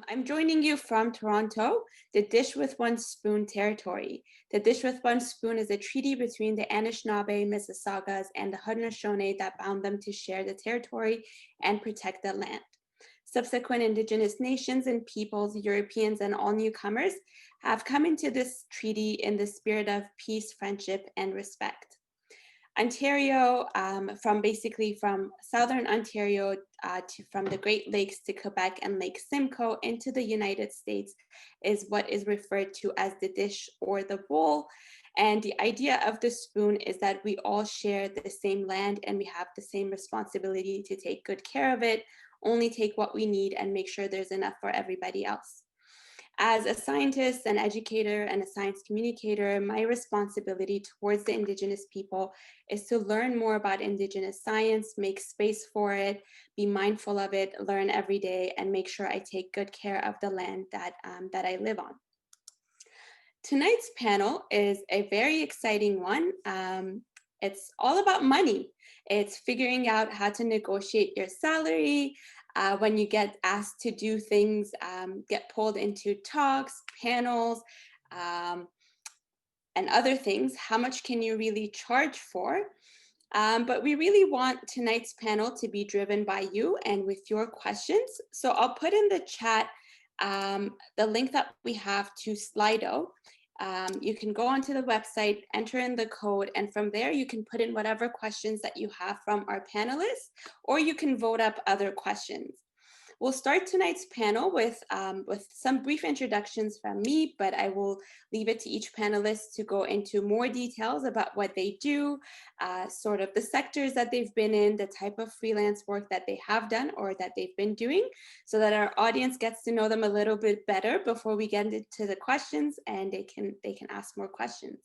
I'm joining you from Toronto, the Dish with One Spoon territory. The Dish with One Spoon is a treaty between the Anishinaabe, Mississaugas, and the Haudenosaunee that bound them to share the territory and protect the land. Subsequent Indigenous nations and peoples, Europeans, and all newcomers have come into this treaty in the spirit of peace, friendship, and respect. Ontario, from southern Ontario from the Great Lakes to Quebec and Lake Simcoe into the United States is what is referred to as the dish or the bowl. And the idea of the spoon is that we all share the same land and we have the same responsibility to take good care of it, only take what we need and make sure there's enough for everybody else. As a scientist, an educator, and a science communicator, my responsibility towards the Indigenous people is to learn more about Indigenous science, make space for it, be mindful of it, learn every day, and make sure I take good care of the land that I live on. Tonight's panel is a very exciting one. It's all about money. It's figuring out how to negotiate your salary, when you get asked to do things, get pulled into talks, panels, and other things. How much can you really charge for? But we really want tonight's panel to be driven by you and with your questions. So I'll put in the chat the link that we have to Slido. You can go onto the website, enter in the code, and from there you can put in whatever questions that you have from our panelists, or you can vote up other questions. We'll start tonight's panel with some brief introductions from me, but I will leave it to each panelist to go into more details about what they do, sort of the sectors that they've been in, the type of freelance work that they have done or that they've been doing, so that our audience gets to know them a little bit better before we get into the questions and they can ask more questions.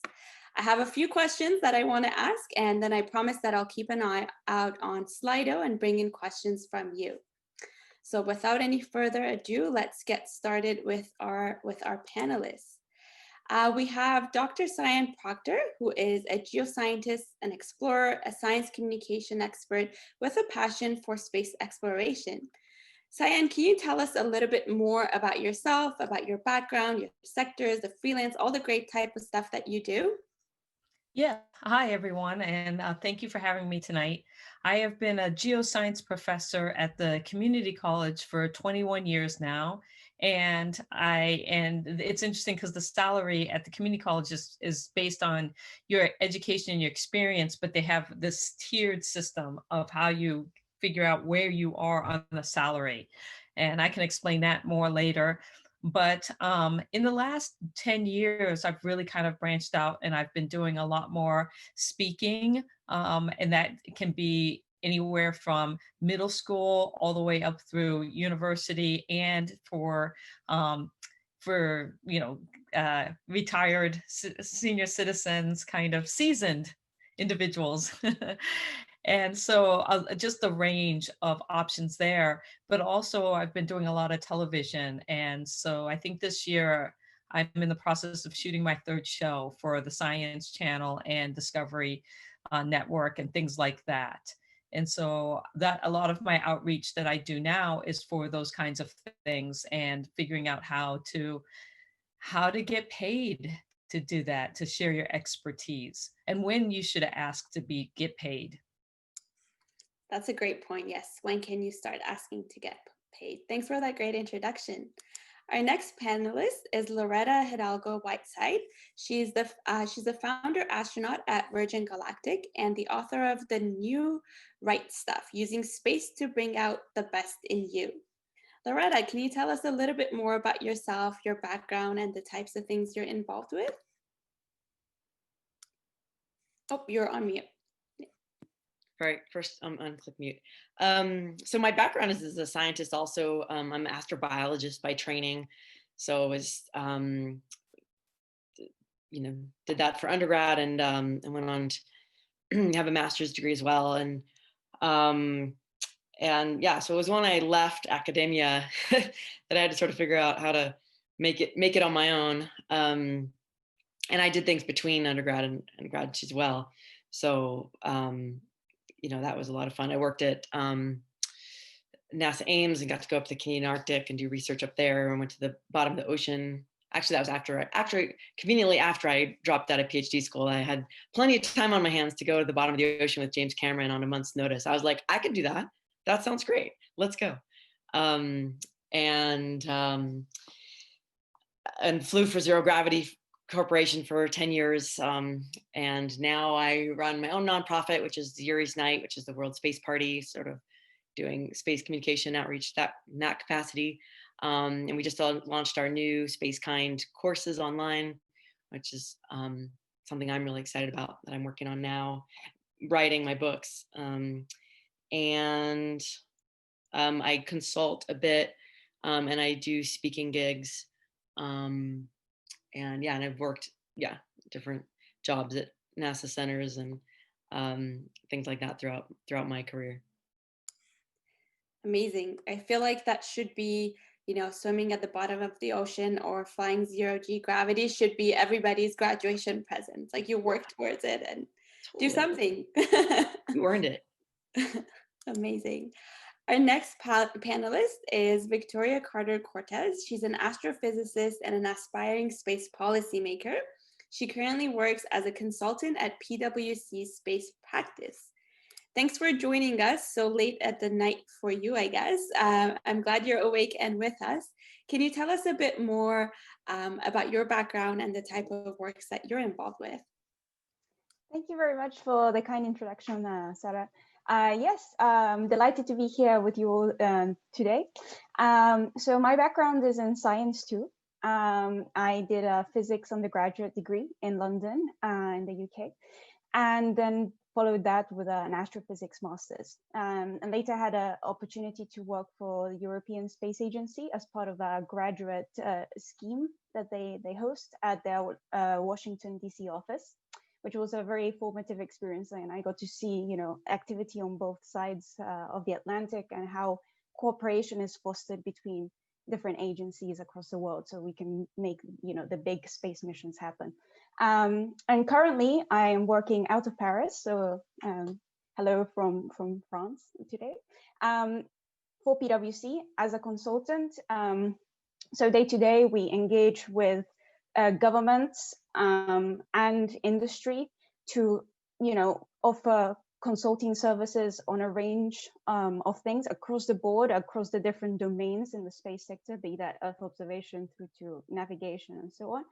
I have a few questions that I want to ask, and then I promise that I'll keep an eye out on Slido and bring in questions from you. So without any further ado, let's get started with our panelists. We have Dr. Cyan Proctor, who is a geoscientist, an explorer, a science communication expert with a passion for space exploration. Cyan, can you tell us a little bit more about yourself, about your background, your sectors, the freelance, all the great type of stuff that you do? Yeah, hi everyone, and thank you for having me tonight. I have been a geoscience professor at the community college for 21 years now, and it's interesting because the salary at the community college is based on your education and your experience, but they have this tiered system of how you figure out where you are on the salary, and I can explain that more later. But in the last 10 years, I've really kind of branched out and I've been doing a lot more speaking. And that can be anywhere from middle school all the way up through university, and for retired senior citizens, kind of seasoned individuals. And so just the range of options there, but also I've been doing a lot of television. And so I think this year I'm in the process of shooting my third show for the Science Channel and Discovery Network and things like that. And so that a lot of my outreach that I do now is for those kinds of things and figuring out how to get paid to do that, to share your expertise, and when you should ask to get paid. That's a great point. Yes. When can you start asking to get paid? Thanks for that great introduction. Our next panelist is Loretta Hidalgo Whitesides. She's a founder astronaut at Virgin Galactic and the author of the new Right Stuff, using space to bring out the best in you. Loretta, can you tell us a little bit more about yourself, your background, and the types of things you're involved with? Oh, you're on mute. Right, first unclick mute. So my background is as a scientist also. I'm an astrobiologist by training. So I was, did that for undergrad and went on to have a master's degree as well. And yeah, so it was when I left academia that I had to sort of figure out how to make it on my own. And I did things between undergrad and grad as well. So, that was a lot of fun. I worked at NASA Ames and got to go up to the Canadian Arctic and do research up there, and went to the bottom of the ocean. Actually, that was conveniently after I dropped out of PhD school. I had plenty of time on my hands to go to the bottom of the ocean with James Cameron on a month's notice. I was like, I could do that. That sounds great. Let's go. And flew for Zero Gravity Corporation for 10 years. And now I run my own nonprofit, which is Yuri's Night, which is the World Space Party, sort of doing space communication outreach in that capacity. And we just launched our new SpaceKind courses online, which is something I'm really excited about, that I'm working on now, writing my books. And I consult a bit, and I do speaking gigs. And I've worked, different jobs at NASA centers and things like that throughout my career. Amazing. I feel like that should be, swimming at the bottom of the ocean or flying 0G gravity should be everybody's graduation present. Like, you work towards it and do something. You earned it. Amazing. Our next panelist is Victoria Carter-Cortez. She's an astrophysicist and an aspiring space policymaker. She currently works as a consultant at PwC Space Practice. Thanks for joining us so late at the night for you, I guess. I'm glad you're awake and with us. Can you tell us a bit more about your background and the type of works that you're involved with? Thank you very much for the kind introduction, Sarah. Yes, delighted to be here with you all today. So my background is in science too. I did a physics undergraduate degree in London, in the UK, and then followed that with an astrophysics master's. And later had an opportunity to work for the European Space Agency as part of a graduate scheme that they host at their Washington, DC office, which was a very formative experience. And I got to see, activity on both sides of the Atlantic and how cooperation is fostered between different agencies across the world so we can make, the big space missions happen. And currently I am working out of Paris. So hello from France today, for PwC as a consultant. So day to day, we engage with governments and industry to, offer consulting services on a range of things across the board, across the different domains in the space sector, be that Earth observation through to navigation and so on.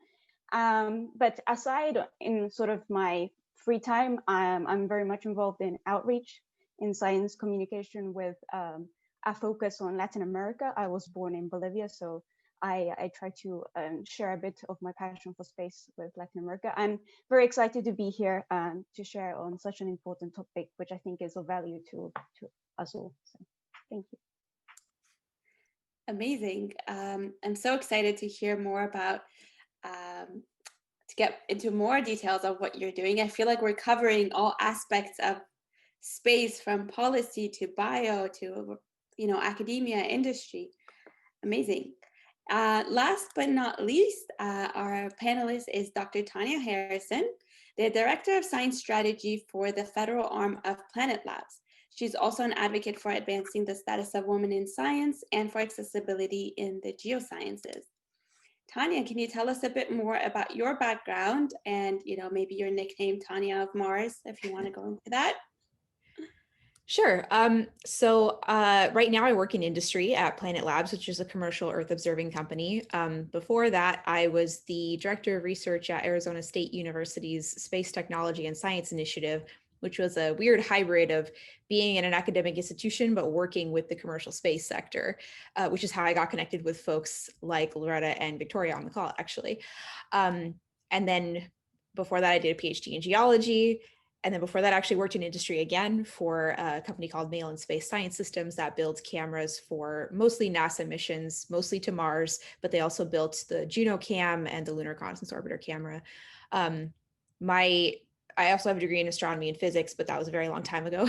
But aside, in sort of my free time, I'm very much involved in outreach, in science communication with a focus on Latin America. I was born in Bolivia, so I try to share a bit of my passion for space with Latin America. I'm very excited to be here to share on such an important topic, which I think is of value to us all. So thank you. Amazing. I'm so excited to hear more about, to get into more details of what you're doing. I feel like we're covering all aspects of space, from policy to bio to, academia, industry. Amazing. Last but not least, our panelist is Dr. Tanya Harrison, the Director of Science Strategy for the federal arm of Planet Labs. She's also an advocate for advancing the status of women in science and for accessibility in the geosciences. Tanya, can you tell us a bit more about your background and, maybe your nickname, Tanya of Mars, if you want to go into that? Sure. So right now I work in industry at Planet Labs, which is a commercial Earth observing company. Before that, I was the director of research at Arizona State University's Space Technology and Science Initiative, which was a weird hybrid of being in an academic institution, but working with the commercial space sector, which is how I got connected with folks like Loretta and Victoria on the call, actually. And then before that, I did a PhD in geology. And then before that, I actually worked in industry again for a company called Mail and Space Science Systems that builds cameras for mostly NASA missions, mostly to Mars, but they also built the Juno cam and the Lunar Reconnaissance Orbiter camera. I also have a degree in astronomy and physics, but that was a very long time ago.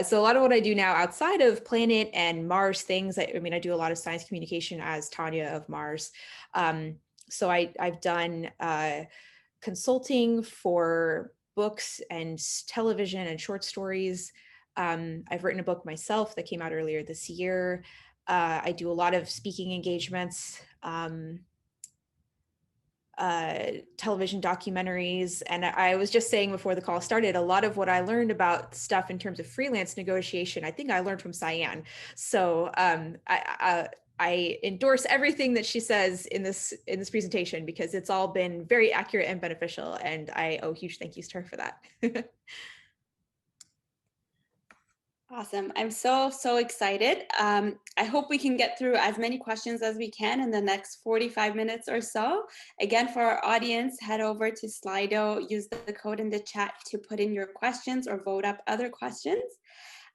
So a lot of what I do now outside of planet and Mars things, I do a lot of science communication as Tanya of Mars. So I've done consulting for books and television and short stories. I've written a book myself that came out earlier this year. I do a lot of speaking engagements, television documentaries. And I was just saying before the call started, a lot of what I learned about stuff in terms of freelance negotiation, I think I learned from Cyan. So I endorse everything that she says in this presentation, because it's all been very accurate and beneficial. And I owe huge thank yous to her for that. Awesome. I'm so excited. I hope we can get through as many questions as we can in the next 45 minutes or so. Again, for our audience, head over to Slido, use the code in the chat to put in your questions or vote up other questions.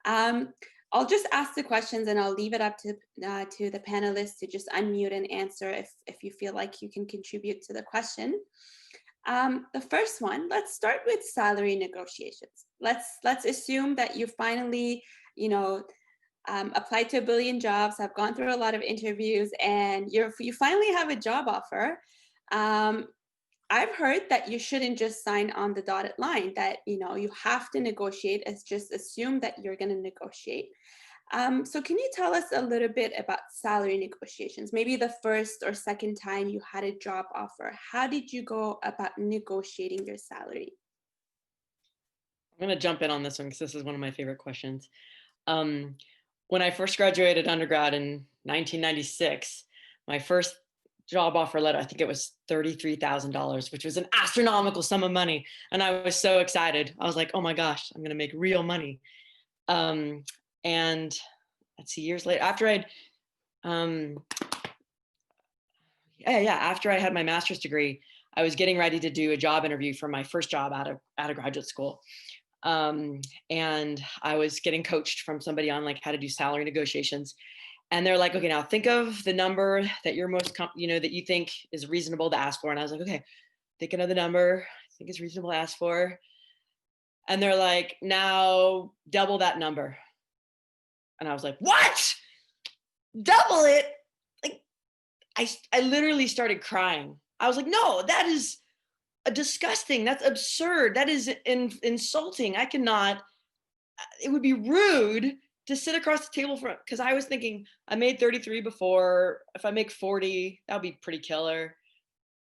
I'll just ask the questions and I'll leave it up to the panelists to just unmute and answer if you feel like you can contribute to the question. The first one, let's start with salary negotiations. Let's assume that you finally, applied to a billion jobs, have gone through a lot of interviews, and you finally have a job offer. I've heard that you shouldn't just sign on the dotted line, that you have to negotiate. It's just assume that you're going to negotiate. So can you tell us a little bit about salary negotiations? Maybe the first or second time you had a job offer, how did you go about negotiating your salary? I'm going to jump in on this one because this is one of my favorite questions. When I first graduated undergrad in 1996, my first job offer letter, I think it was $33,000, which was an astronomical sum of money. And I was so excited. I was like, oh my gosh, I'm going to make real money. And let's see, years later, after after I had my master's degree, I was getting ready to do a job interview for my first job out of graduate school. And I was getting coached from somebody on like how to do salary negotiations. And they're like, okay, now think of the number that you're most, that you think is reasonable to ask for. And I was like, okay, thinking of the number I think is reasonable to ask for. And they're like, now double that number. And I was like, what? Double it? Like, I literally started crying. I was like, no, that is disgusting. That's absurd. That is insulting. I cannot, it would be rude to sit across the table from, because I was thinking I made 33 before. If I make 40, that would be pretty killer.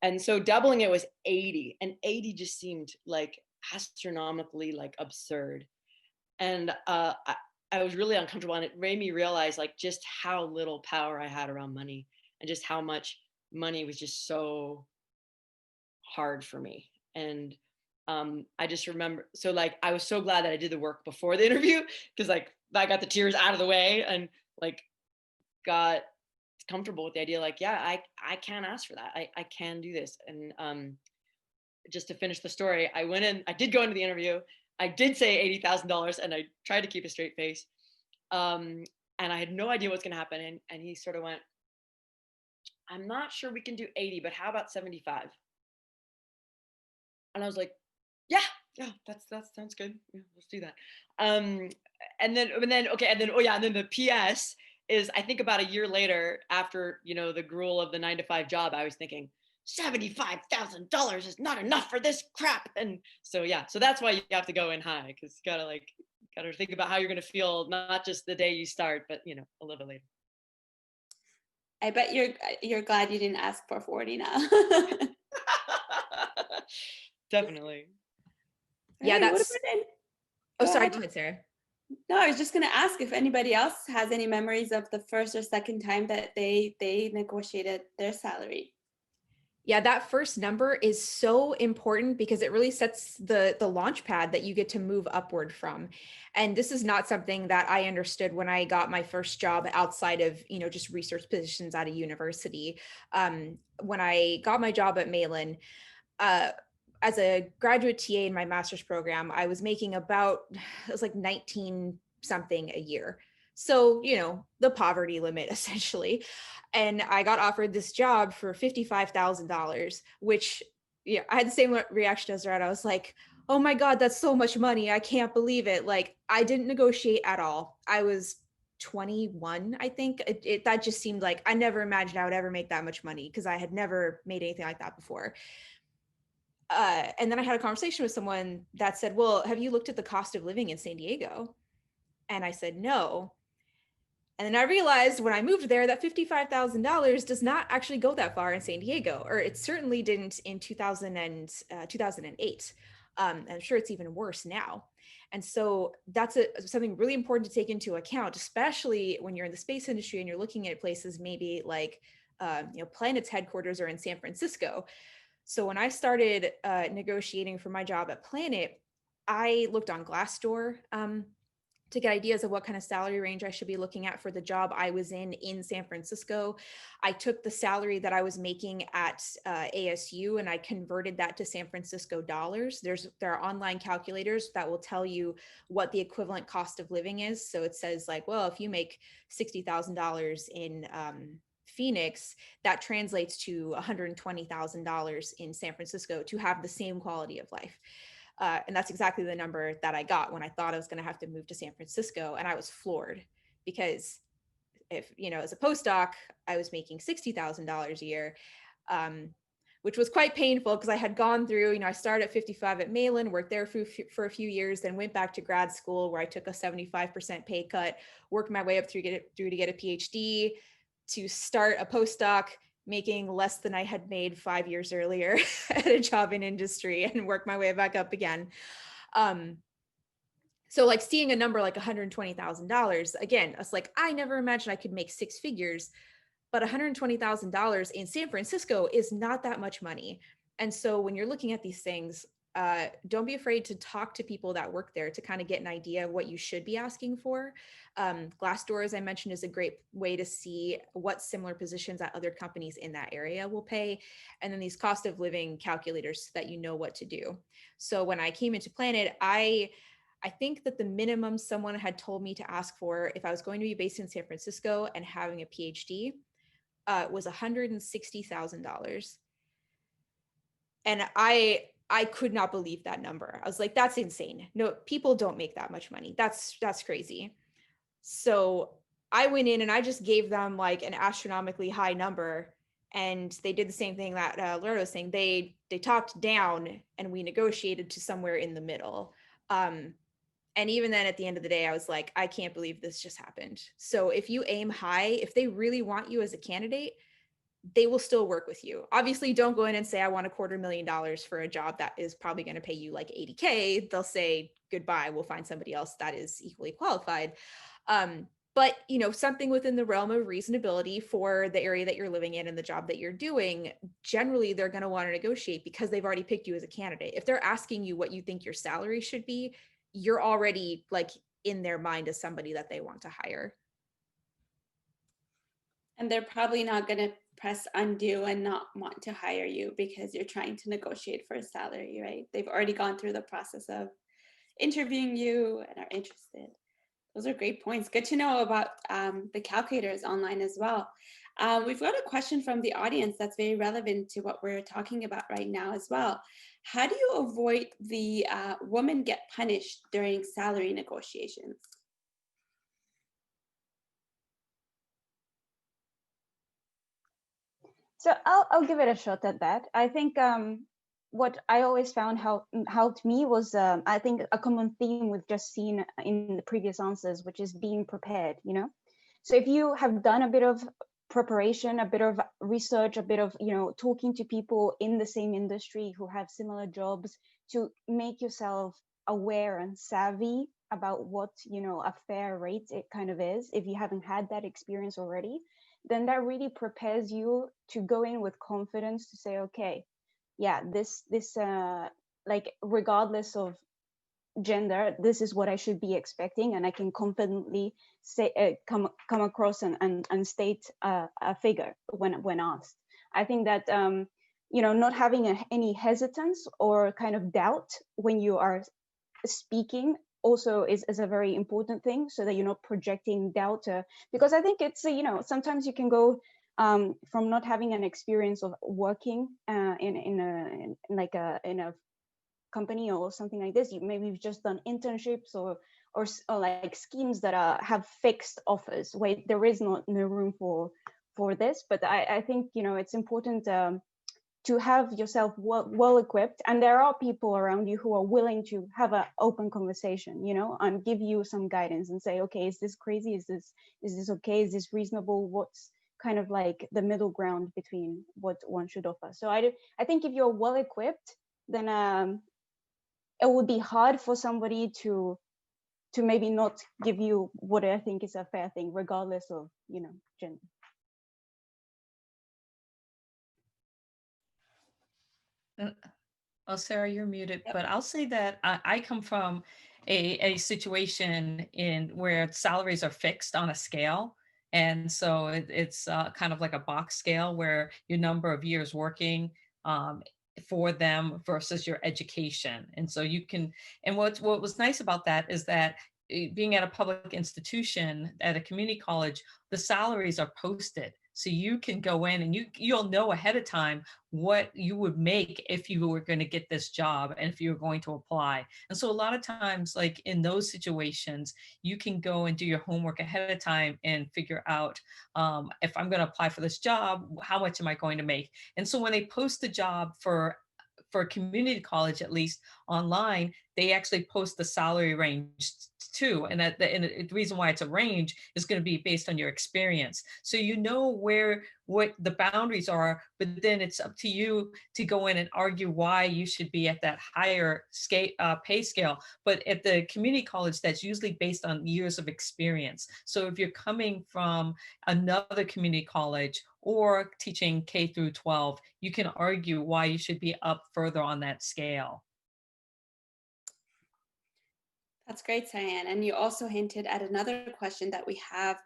And so doubling it was 80, and 80 just seemed like astronomically like absurd. And I was really uncomfortable, and it made me realize like just how little power I had around money, and just how much money was just so hard for me. And I just remember, so like I was so glad that I did the work before the interview, because like I got the tears out of the way and like got comfortable with the idea, like, yeah, I can ask for that. I can do this. And just to finish the story, I went in, I did go into the interview. I did say $80,000, and I tried to keep a straight face. And I had no idea what was going to happen. And he sort of went, I'm not sure we can do 80, but how about 75? And I was like, yeah, that sounds good. Yeah, let's do that. And then the PS is, I think about a year later, after, the gruel of the 9-to-5 job, I was thinking, $75,000 is not enough for this crap. And so, yeah, so that's why you have to go in high, because you gotta think about how you're going to feel, not just the day you start, but, a little bit later. I bet you're glad you didn't ask for 40 now. Definitely. Yeah, right, that's. Oh, sorry. Go ahead, Sarah. No, I was just going to ask if anybody else has any memories of the first or second time that they negotiated their salary. Yeah, that first number is so important, because it really sets the launch pad that you get to move upward from. And this is not something that I understood when I got my first job outside of, just research positions at a university. When I got my job at Malin, as a graduate TA in my master's program, I was making it was like 19 something a year. So, the poverty limit essentially. And I got offered this job for $55,000, which, I had the same reaction as Loretta. I was like, oh my God, that's so much money. I can't believe it. Like, I didn't negotiate at all. I was 21, I think. That just seemed like, I never imagined I would ever make that much money, because I had never made anything like that before. And then I had a conversation with someone that said, well, have you looked at the cost of living in San Diego? And I said, no. And then I realized when I moved there that $55,000 does not actually go that far in San Diego, or it certainly didn't in 2008. I'm sure it's even worse now. And so that's something really important to take into account, especially when you're in the space industry and you're looking at places maybe like, Planet's headquarters are in San Francisco. So when I started negotiating for my job at Planet, I looked on Glassdoor to get ideas of what kind of salary range I should be looking at for the job I was in San Francisco. I took the salary that I was making at ASU and I converted that to San Francisco dollars. There are online calculators that will tell you what the equivalent cost of living is. So it says like, well, if you make $60,000 in Phoenix, that translates to $120,000 in San Francisco to have the same quality of life. And that's exactly the number that I got when I thought I was going to have to move to San Francisco. And I was floored because if, as a postdoc, I was making $60,000 a year, which was quite painful because I had gone through, I started at 55 at Malin, worked there for a few years, then went back to grad school where I took a 75% pay cut, worked my way up through to get a PhD, to start a postdoc, making less than I had made 5 years earlier at a job in industry, and work my way back up again. So like seeing a number like $120,000, again, it's like, I never imagined I could make six figures, but $120,000 in San Francisco is not that much money. And so when you're looking at these things, don't be afraid to talk to people that work there to kind of get an idea of what you should be asking for. Glassdoor, as I mentioned, is a great way to see what similar positions at other companies in that area will pay. And then these cost of living calculators so that you know what to do. So when I came into Planet, I think that the minimum someone had told me to ask for if I was going to be based in San Francisco and having a PhD was $160,000. And I could not believe that number. I was like, that's insane. No, people don't make that much money. That's crazy. So I went in and I just gave them like an astronomically high number, and they did the same thing that Loretta was saying. They talked down and we negotiated to somewhere in the middle. And even then at the end of the day, I was like, I can't believe this just happened. So if you aim high, if they really want you as a candidate, they will still work with you. Obviously, don't go in and say, I want $250,000 for a job that is probably going to pay you like $80K. They'll say, goodbye, we'll find somebody else that is equally qualified. But, something within the realm of reasonability for the area that you're living in and the job that you're doing, generally they're going to want to negotiate because they've already picked you as a candidate. If they're asking you what you think your salary should be, you're already like in their mind as somebody that they want to hire. And they're probably not going to press undo and not want to hire you because you're trying to negotiate for a salary, right? They've already gone through the process of interviewing you and are interested. Those are great points. Good to know about the calculators online as well. We've got a question from the audience that's very relevant to what we're talking about right now as well. How do you avoid the woman get punished during salary negotiations? So I'll give it a shot at that. I think what I always found helped me was I think a common theme we've just seen in the previous answers, which is being prepared. So if you have done a bit of preparation, a bit of research, a bit of talking to people in the same industry who have similar jobs, to make yourself aware and savvy about what a fair rate it kind of is, if you haven't had that experience already, then that really prepares you to go in with confidence to say, okay, yeah, this like regardless of gender, this is what I should be expecting, and I can confidently say come across and state a figure when asked. I think that not having any hesitance or kind of doubt when you are speaking also is a very important thing, so that you're not projecting doubt, because I think it's sometimes you can go from not having an experience of working in a company or something like this. Maybe you've just done internships or like schemes that have fixed offers where there is no room for this. But I think it's important to have yourself well equipped, and there are people around you who are willing to have an open conversation, and give you some guidance and say, okay, is this crazy? Is this okay? Is this reasonable? What's kind of like the middle ground between what one should offer? So I think if you're well equipped, then it would be hard for somebody to maybe not give you what I think is a fair thing, regardless of gender. Oh, Sarah, you're muted, but I'll say that I come from a situation in where salaries are fixed on a scale. And so it's kind of like a box scale where your number of years working for them versus your education. And so you can, and what was nice about that is that being at a public institution, at a community college, the salaries are posted. So you can go in and you'll know ahead of time what you would make if you were going to get this job and if you were going to apply. And so a lot of times, like in those situations, you can go and do your homework ahead of time and figure out if I'm going to apply for this job, how much am I going to make? And so when they post the job for community college, at least online, they actually post the salary range too. And the reason why it's a range is going to be based on your experience. So you know what the boundaries are, but then it's up to you to go in and argue why you should be at that higher pay scale. But at the community college, that's usually based on years of experience. So if you're coming from another community college or teaching K through 12, you can argue why you should be up further on that scale. That's great, Cyan. And you also hinted at another question that we have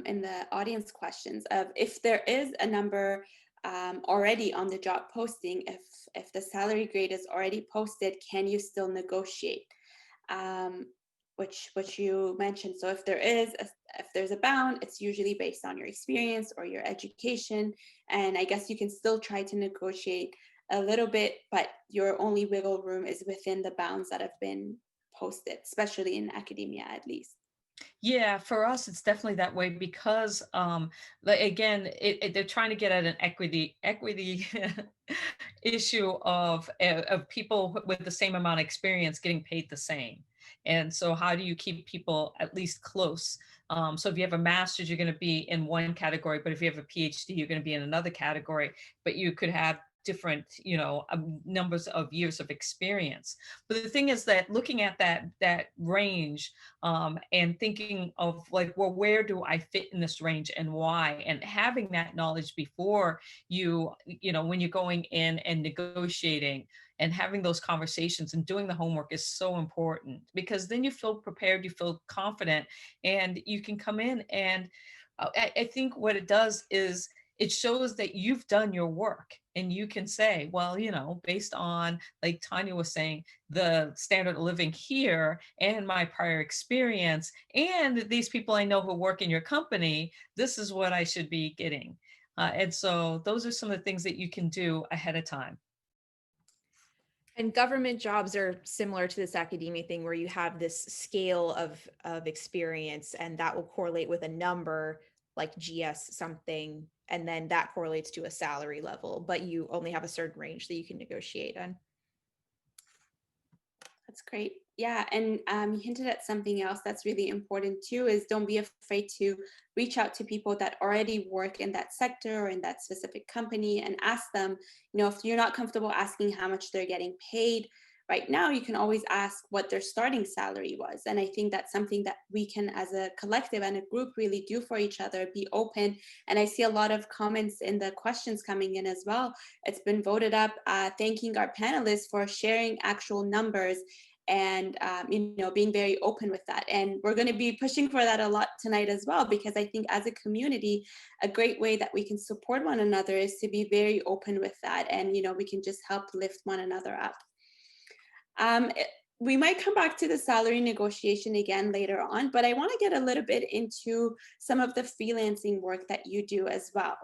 in the audience questions of if there is a number already on the job posting, if the salary grade is already posted, can you still negotiate? Which you mentioned. So if there's a bound, it's usually based on your experience or your education. And I guess you can still try to negotiate a little bit, but your only wiggle room is within the bounds that have been posted, especially in academia, at least. Yeah, for us, it's definitely that way because, again, they're trying to get at an equity issue of people with the same amount of experience getting paid the same. And so how do you keep people at least close? So if you have a master's, you're going to be in one category, but if you have a PhD, you're going to be in another category, but you could have different numbers of years of experience. But the thing is that looking at that range and thinking of like, well, where do I fit in this range and why, and having that knowledge before when you're going in and negotiating and having those conversations and doing the homework is so important, because then you feel prepared, you feel confident, and you can come in and I think what it does is it shows that you've done your work, and you can say, well, based on, like Tanya was saying, the standard of living here and my prior experience and these people I know who work in your company, this is what I should be getting. And so those are some of the things that you can do ahead of time. And government jobs are similar to this academia thing where you have this scale of experience, and that will correlate with a number like GS something, and then that correlates to a salary level, but you only have a certain range that you can negotiate on. That's great. Yeah, and you hinted at something else that's really important too, is don't be afraid to reach out to people that already work in that sector or in that specific company and ask them, if you're not comfortable asking how much they're getting paid right now, you can always ask what their starting salary was. And I think that's something that we can, as a collective and a group, really do for each other, be open. And I see a lot of comments in the questions coming in as well. It's been voted up, thanking our panelists for sharing actual numbers and being very open with that. And we're going to be pushing for that a lot tonight as well, because I think as a community, a great way that we can support one another is to be very open with that, and we can just help lift one another up. We might come back to the salary negotiation again later on, but I want to get a little bit into some of the freelancing work that you do as well.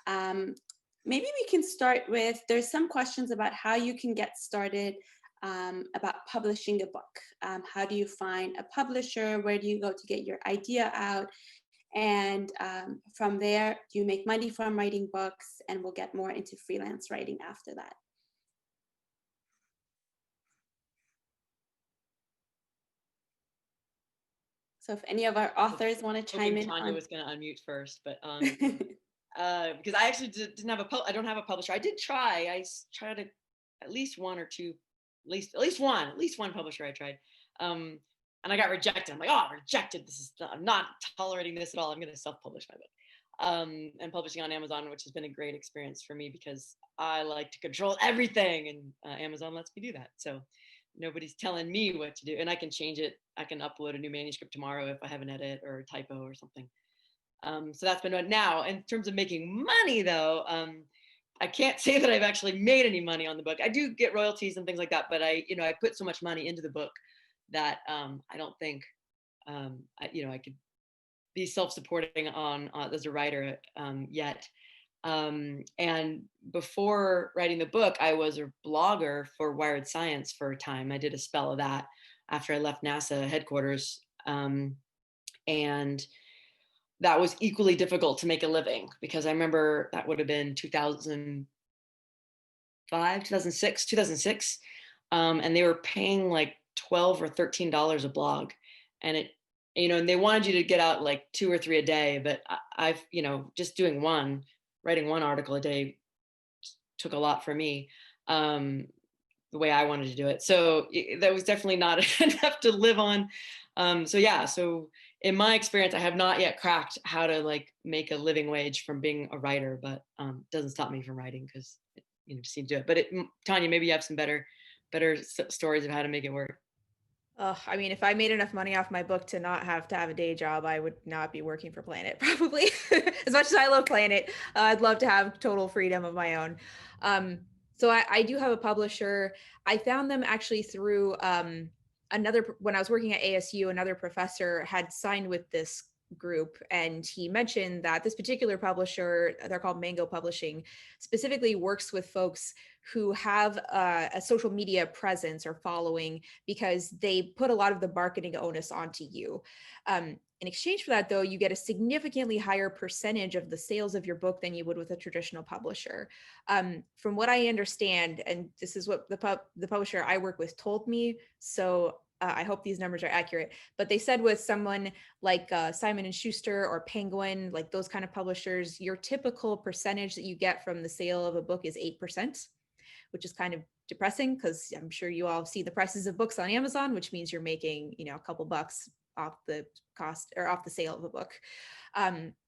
Maybe we can start with, there's some questions about how you can get started about publishing a book. How do you find a publisher? Where do you go to get your idea out? And from there, you make money from writing books, and we'll get more into freelance writing after that. So if any of our authors want to chime in. Tanya was going to unmute first, but because I actually didn't have I don't have a publisher. I did try. I tried at least one or two, at least one publisher I tried. And I got rejected. I'm like, oh, rejected. I'm not tolerating this at all. I'm going to self-publish my book. And publishing on Amazon, which has been a great experience for me because I like to control everything, and Amazon lets me do that. So nobody's telling me what to do, and I can change it. I can upload a new manuscript tomorrow if I have an edit or a typo or something. So that's been now. In terms of making money, though, I can't say that I've actually made any money on the book. I do get royalties and things like that, but I put so much money into the book that I don't think I could be self-supporting on as a writer yet. And before writing the book, I was a blogger for Wired Science for a time. I did a spell of that after I left NASA headquarters, and that was equally difficult to make a living because I remember that would have been 2006, and they were paying like $12 or $13 a blog, and and they wanted you to get out like 2 or 3 a day, but I've just writing one article a day took a lot for me, the way I wanted to do it. So that was definitely not enough to live on. So in my experience, I have not yet cracked how to make a living wage from being a writer, but doesn't stop me from writing because just need to do it. But Tanya, maybe you have some better stories of how to make it work. I mean, if I made enough money off my book to not have a day job, I would not be working for Planet, probably. As much as I love Planet, I'd love to have total freedom of my own. So I do have a publisher. I found them actually through when I was working at ASU, another professor had signed with this group, and he mentioned that this particular publisher, they're called Mango Publishing, specifically works with folks who have a social media presence or following because they put a lot of the marketing onus onto you. In exchange for that, though, you get a significantly higher percentage of the sales of your book than you would with a traditional publisher. From what I understand, and this is what the publisher I work with told me, so I hope these numbers are accurate, but they said with someone like Simon & Schuster or Penguin, like those kind of publishers, your typical percentage that you get from the sale of a book is 8%, which is kind of depressing because I'm sure you all see the prices of books on Amazon, which means you're making, a couple bucks off the cost or off the sale of a book.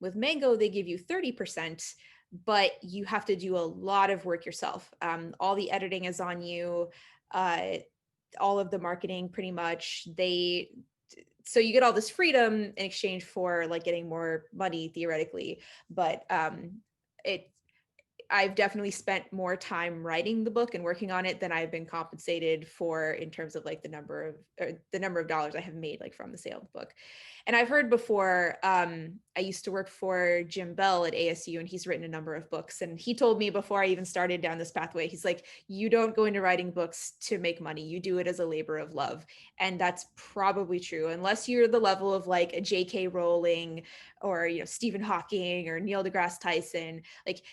With Mango, they give you 30%, but you have to do a lot of work yourself. All the editing is on you. All of the marketing pretty much, so you get all this freedom in exchange for getting more money theoretically, but I've definitely spent more time writing the book and working on it than I've been compensated for in terms of the number of dollars I have made from the sale of the book. And I've heard before, I used to work for Jim Bell at ASU, and he's written a number of books. And he told me before I even started down this pathway, he's like, you don't go into writing books to make money. You do it as a labor of love. And that's probably true, unless you're the level of a J.K. Rowling or Stephen Hawking or Neil deGrasse Tyson.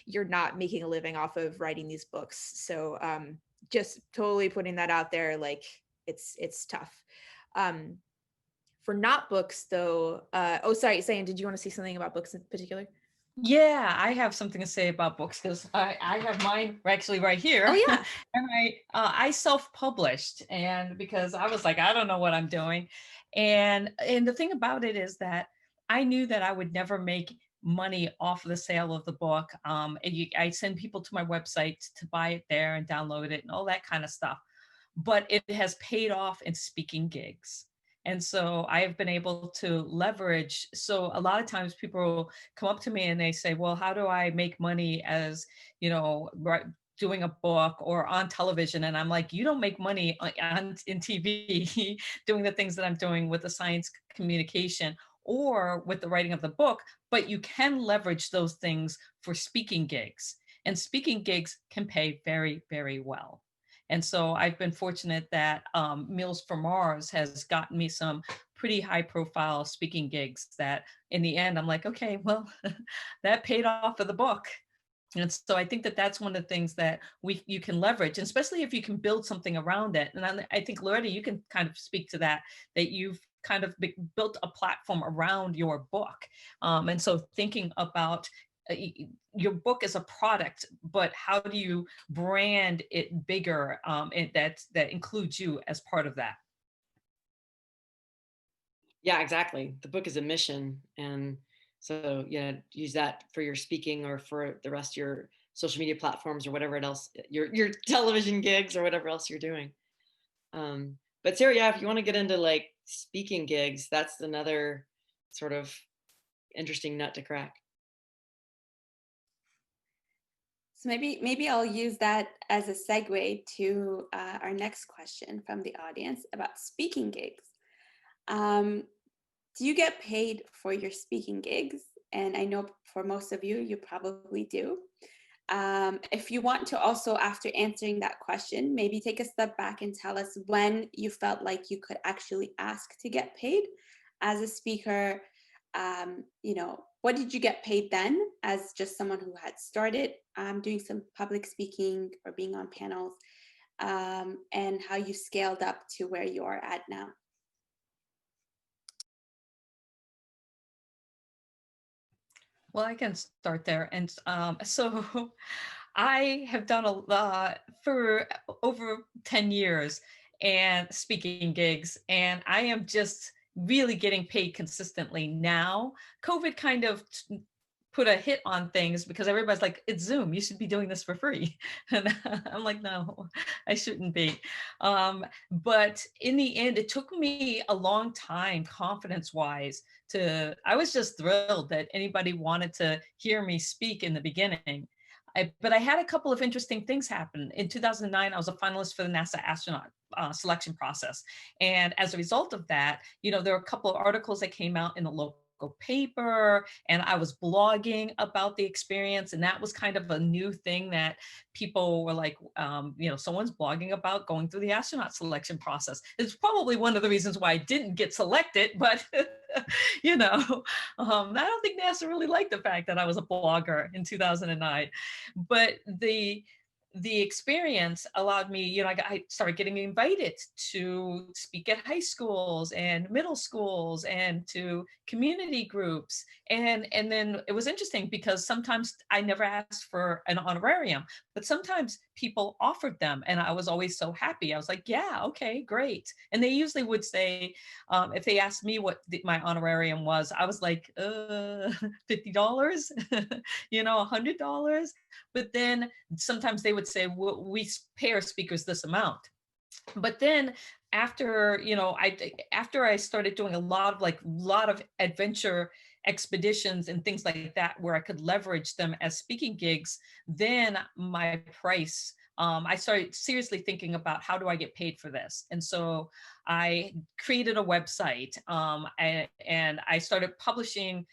You're not making a living off of writing these books. So just totally putting that out there, it's tough. For not books though, sorry, Cyan, did you want to say something about books in particular? Yeah, I have something to say about books because I have mine actually right here. Oh yeah. And I self-published, and because I was I don't know what I'm doing. And the thing about it is that I knew that I would never make money off of the sale of the book. I send people to my website to buy it there and download it and all that kind of stuff. But it has paid off in speaking gigs. And so I have been able to leverage. So a lot of times people will come up to me and they say, well, how do I make money as, doing a book or on television? And I'm like, you don't make money in TV doing the things that I'm doing with the science communication or with the writing of the book, but you can leverage those things for speaking gigs. And speaking gigs can pay very, very well. And so I've been fortunate that Meals for Mars has gotten me some pretty high profile speaking gigs that in the end, I'm like, okay, well, that paid off for the book. And so I think that that's one of the things that you can leverage, and especially if you can build something around it. And I think, Loretta, you can kind of speak to that you've kind of built a platform around your book. And so thinking about your book as a product, but how do you brand it bigger, and that includes you as part of that? Yeah, exactly. The book is a mission. And so, yeah, use that for your speaking or for the rest of your social media platforms or whatever else, your television gigs or whatever else you're doing. But Sarah, yeah, if you want to get into like speaking gigs, that's another sort of interesting nut to crack. So maybe I'll use that as a segue to our next question from the audience about speaking gigs. Do you get paid for your speaking gigs? And I know for most of you, you probably do. If you want to also, after answering that question, maybe take a step back and tell us when you felt like you could actually ask to get paid as a speaker. What did you get paid then as just someone who had started doing some public speaking or being on panels, and how you scaled up to where you are at now? Well, I can start there. And so I have done a lot for over 10 years and speaking gigs, and I am just really getting paid consistently now. COVID kind of put a hit on things because everybody's like, it's Zoom, you should be doing this for free. And I'm like, no, I shouldn't be. But in the end, it took me a long time, confidence wise, I was just thrilled that anybody wanted to hear me speak in the beginning. But I had a couple of interesting things happen. In 2009, I was a finalist for the NASA astronaut selection process. And as a result of that, there were a couple of articles that came out in the local paper, and I was blogging about the experience. And that was kind of a new thing that people were like, someone's blogging about going through the astronaut selection process. It's probably one of the reasons why I didn't get selected, but I don't think NASA really liked the fact that I was a blogger in 2009. But the experience allowed me, I started getting invited to speak at high schools and middle schools and to community groups. And then it was interesting because sometimes I never asked for an honorarium, but sometimes people offered them. And I was always so happy. I was like, yeah, okay, great. And they usually would say, if they asked me what my honorarium was, I was like, $50, $100. But then sometimes they would say, well, we pay our speakers this amount. But then after I started doing a lot of adventure expeditions and things like that where I could leverage them as speaking gigs, then my price, I started seriously thinking about, how do I get paid for this? And so I created a website, and I started publishing,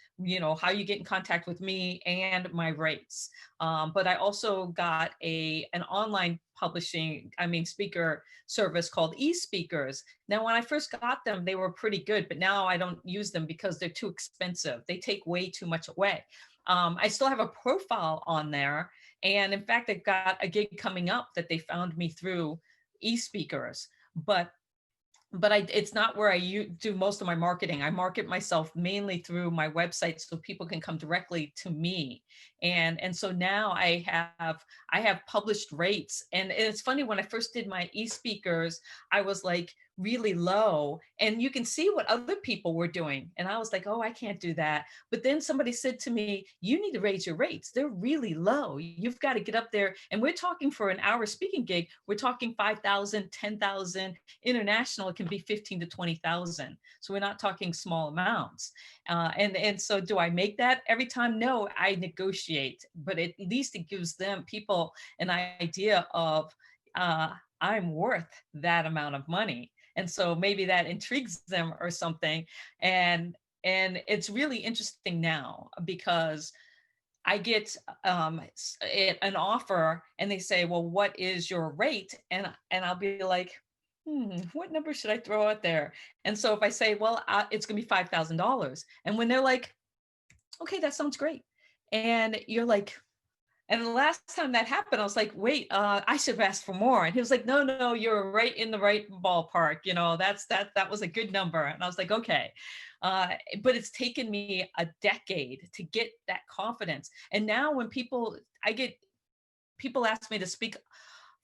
how you get in contact with me and my rates. But I also got an online speaker service called eSpeakers. Now, when I first got them, they were pretty good, but now I don't use them because they're too expensive. They take way too much away. I still have a profile on there. And in fact, they've got a gig coming up that they found me through eSpeakers. But it's not where I do most of my marketing. I market myself mainly through my website so people can come directly to me. And so now I have published rates. And it's funny, when I first did my eSpeakers, I was like really low, and you can see what other people were doing. And I was like, oh, I can't do that. But then somebody said to me, you need to raise your rates. They're really low. You've got to get up there. And we're talking, for an hour speaking gig, we're talking 5,000, 10,000. International, it can be 15 to 20,000. So we're not talking small amounts. And so do I make that every time? No, I negotiate, but at least it gives people an idea of, I'm worth that amount of money. And so maybe that intrigues them or something. And it's really interesting now because I get an offer and they say, well, what is your rate? And I'll be like, what number should I throw out there? And so if I say, well, it's going to be $5,000. And when they're like, okay, that sounds great. And you're like, and the last time that happened, I was like, wait, I should have asked for more. And he was like, no, you're right in the right ballpark. That was a good number. And I was like, okay. But it's taken me a decade to get that confidence. And now when people ask me to speak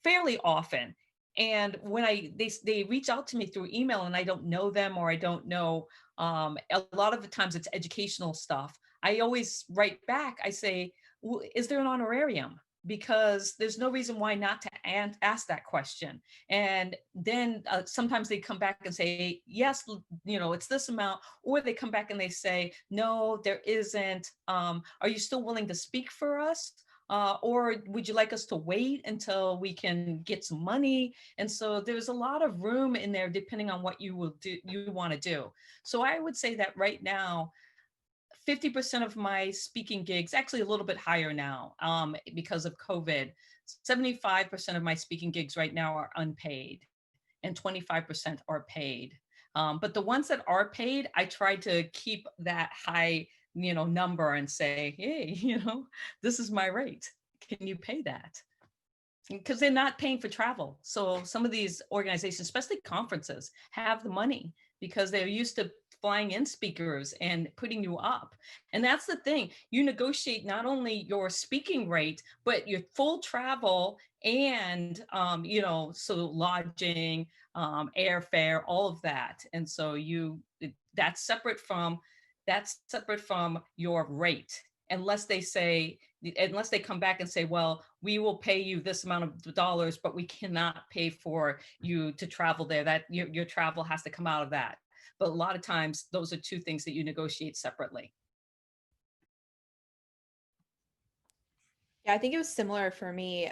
fairly often. And when they reach out to me through email and I don't know them, or I don't know, a lot of the times it's educational stuff. I always write back. I say, is there an honorarium? Because there's no reason why not to ask that question. And then sometimes they come back and say, yes, it's this amount, or they come back and they say, no, there isn't. Are you still willing to speak for us? Or would you like us to wait until we can get some money? And so there's a lot of room in there depending on what you want to do. So I would say that right now, 50% of my speaking gigs, actually a little bit higher now, because of COVID, 75% of my speaking gigs right now are unpaid and 25% are paid. But the ones that are paid, I try to keep that high number and say, hey, this is my rate. Can you pay that? Because they're not paying for travel. So some of these organizations, especially conferences, have the money because they're used to flying in speakers and putting you up. And that's the thing. You negotiate not only your speaking rate, but your full travel and, so lodging, airfare, all of that. And so that's separate from your rate. Unless they come back and say, well, we will pay you this amount of dollars, but we cannot pay for you to travel there. That your travel has to come out of that. But a lot of times those are two things that you negotiate separately. Yeah, I think it was similar for me,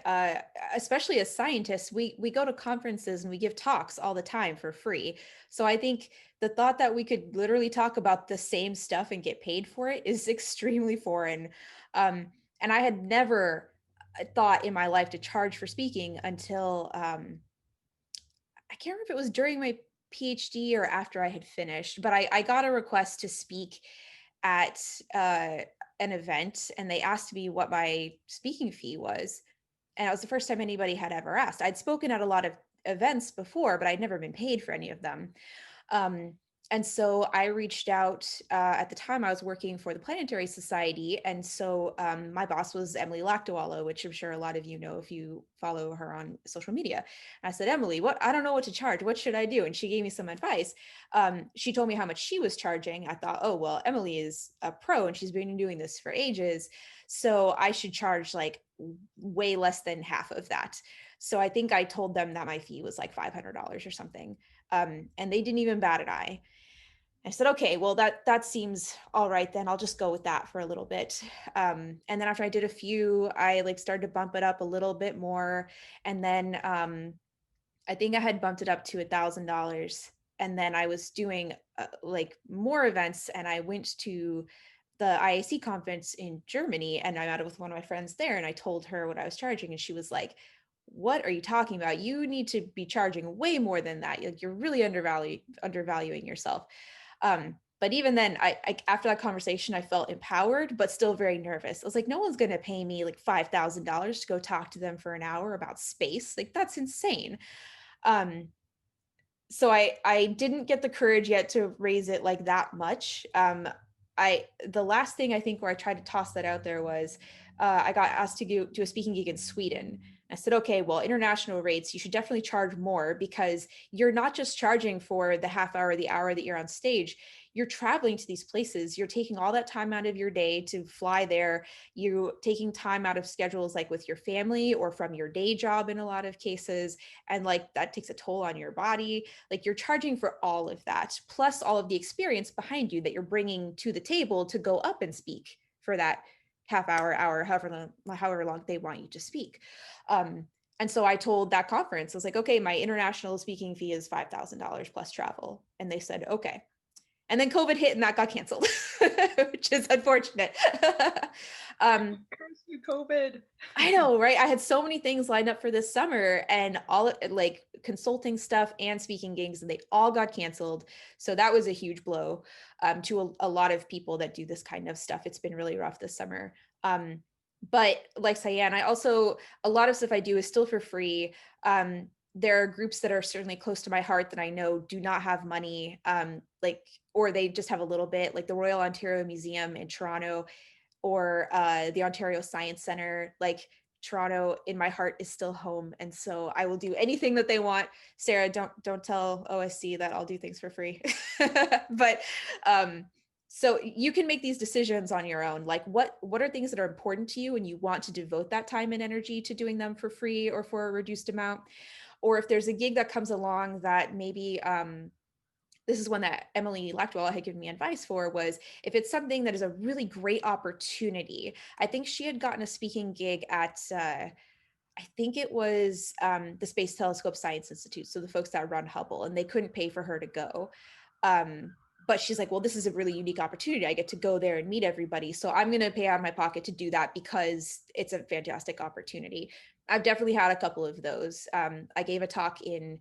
especially as scientists. We go to conferences and we give talks all the time for free. So I think the thought that we could literally talk about the same stuff and get paid for it is extremely foreign. And I had never thought in my life to charge for speaking until I can't remember if it was during my PhD or after I had finished, but I got a request to speak at an event, and they asked me what my speaking fee was. And it was the first time anybody had ever asked. I'd spoken at a lot of events before, but I'd never been paid for any of them. And so I reached out. At the time I was working for the Planetary Society. And so my boss was Emily Lakdawalla, which I'm sure a lot of you know if you follow her on social media. And I said, Emily, I don't know what to charge. What should I do? And she gave me some advice. She told me how much she was charging. I thought, oh, well, Emily is a pro and she's been doing this for ages. So I should charge like way less than half of that. So I think I told them that my fee was like $500 or something. And they didn't even bat an eye. I said, okay, well, that seems all right, then I'll just go with that for a little bit. And then after I did a few, I like started to bump it up a little bit more. And then I think I had bumped it up to $1,000. And then I was doing like more events, and I went to the IAC conference in Germany, and I met with one of my friends there, and I told her what I was charging, and she was like, what are you talking about? You need to be charging way more than that. Like, you're really undervaluing yourself. But even then, I after that conversation, I felt empowered, but still very nervous. I was like, no one's going to pay me like $5,000 to go talk to them for an hour about space. Like, that's insane. So I didn't get the courage yet to raise it like that much. The last thing I think where I tried to toss that out there was I got asked to go to a speaking gig in Sweden. I said, okay, well, international rates, you should definitely charge more, because you're not just charging for the half hour, the hour that you're on stage. You're traveling to these places. You're taking all that time out of your day to fly there. You're taking time out of schedules like with your family or from your day job in a lot of cases. And like that takes a toll on your body. Like, you're charging for all of that, plus all of the experience behind you that you're bringing to the table to go up and speak for that half hour, however long they want you to speak. And so I told that conference, I was like, okay, my international speaking fee is $5,000 plus travel. And they said, okay. And then COVID hit and that got canceled, which is unfortunate. Curse you, COVID. I know, right? I had so many things lined up for this summer and all like consulting stuff and speaking gigs, and they all got canceled. So that was a huge blow to a lot of people that do this kind of stuff. It's been really rough this summer. But like Cyan, a lot of stuff I do is still for free. There are groups that are certainly close to my heart that I know do not have money, or they just have a little bit, like the Royal Ontario Museum in Toronto, or the Ontario Science Center. Like Toronto in my heart is still home. And so I will do anything that they want. Sarah, don't tell OSC that I'll do things for free. But so you can make these decisions on your own. Like what are things that are important to you and you want to devote that time and energy to doing them for free or for a reduced amount? Or if there's a gig that comes along that maybe, this is one that Emily Lactwell had given me advice for, was if it's something that is a really great opportunity. I think she had gotten a speaking gig at, I think it was the Space Telescope Science Institute. So the folks that run Hubble, and they couldn't pay for her to go. But she's like, well, this is a really unique opportunity. I get to go there and meet everybody. So I'm going to pay out of my pocket to do that because it's a fantastic opportunity. I've definitely had a couple of those. I gave a talk in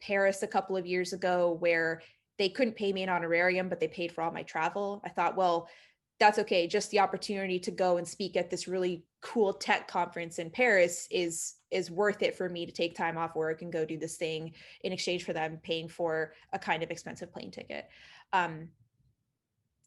Paris a couple of years ago where they couldn't pay me an honorarium, but they paid for all my travel. I thought, well, that's okay. Just the opportunity to go and speak at this really cool tech conference in Paris is worth it for me to take time off work and go do this thing in exchange for them paying for a kind of expensive plane ticket.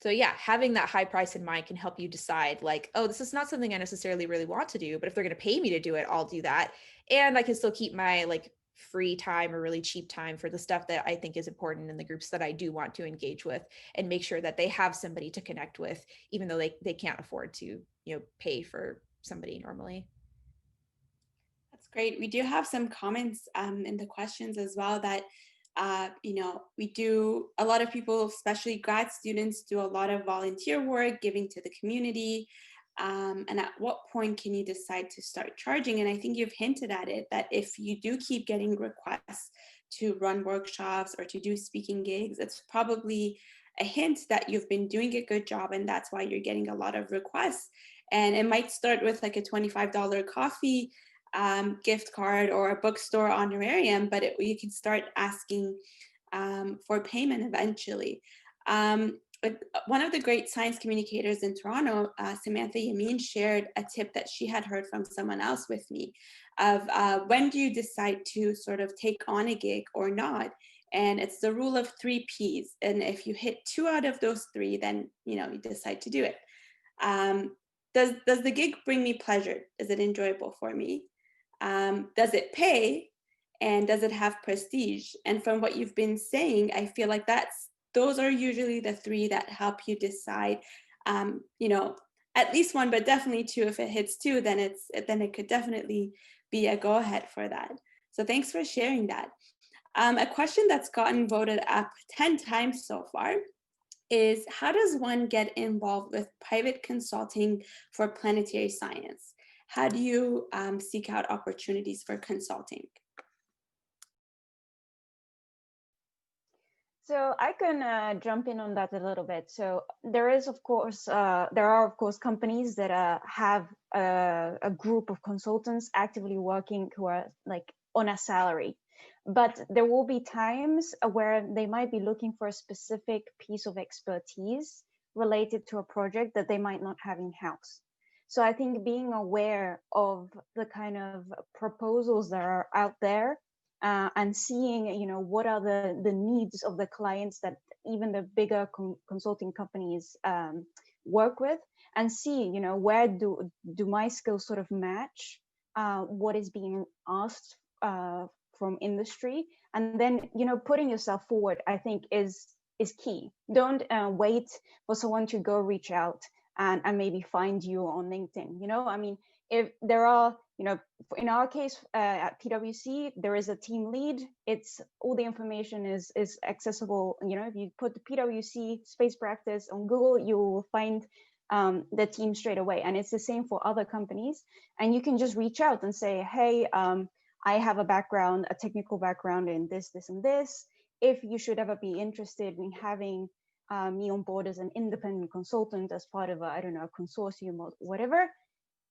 So yeah, having that high price in mind can help you decide like, oh, this is not something I necessarily really want to do, but if they're going to pay me to do it, I'll do that. And I can still keep my like free time or really cheap time for the stuff that I think is important in the groups that I do want to engage with, and make sure that they have somebody to connect with, even though they can't afford to, pay for somebody normally. That's great. We do have some comments in the questions as well that we do, a lot of people, especially grad students, do a lot of volunteer work, giving to the community. And at what point can you decide to start charging? And I think you've hinted at it, that if you do keep getting requests to run workshops or to do speaking gigs, it's probably a hint that you've been doing a good job, and that's why you're getting a lot of requests. And it might start with like a $25 coffee gift card or a bookstore honorarium, but you can start asking for payment eventually. One of the great science communicators in Toronto, Samantha Yamin, shared a tip that she had heard from someone else with me of when do you decide to sort of take on a gig or not? And it's the rule of 3 Ps. And if you hit 2 out of those 3, then you decide to do it. Does the gig bring me pleasure? Is it enjoyable for me? Does it pay? And does it have prestige? And from what you've been saying, I feel like those are usually the 3 that help you decide, at least 1, but definitely 2. If it hits 2, then it could definitely be a go ahead for that. So thanks for sharing that. A question that's gotten voted up 10 times so far is, how does one get involved with private consulting for planetary science? How do you seek out opportunities for consulting? So I can jump in on that a little bit. So there are of course companies that have a group of consultants actively working who are like on a salary, but there will be times where they might be looking for a specific piece of expertise related to a project that they might not have in-house. So I think being aware of the kind of proposals that are out there, and seeing, what are the needs of the clients that even the bigger consulting companies work with, and see, where do my skills sort of match what is being asked from industry, and then putting yourself forward, I think is key. Don't wait for someone to go reach out and maybe find you on LinkedIn. I mean, if there are, in our case at PwC, there is a team lead. It's all the information is accessible. If you put the PwC space practice on Google, you will find the team straight away. And it's the same for other companies. And you can just reach out and say, hey, I have a technical background in this, this, and this. If you should ever be interested in having me on board as an independent consultant as part of a, I don't know, a consortium or whatever,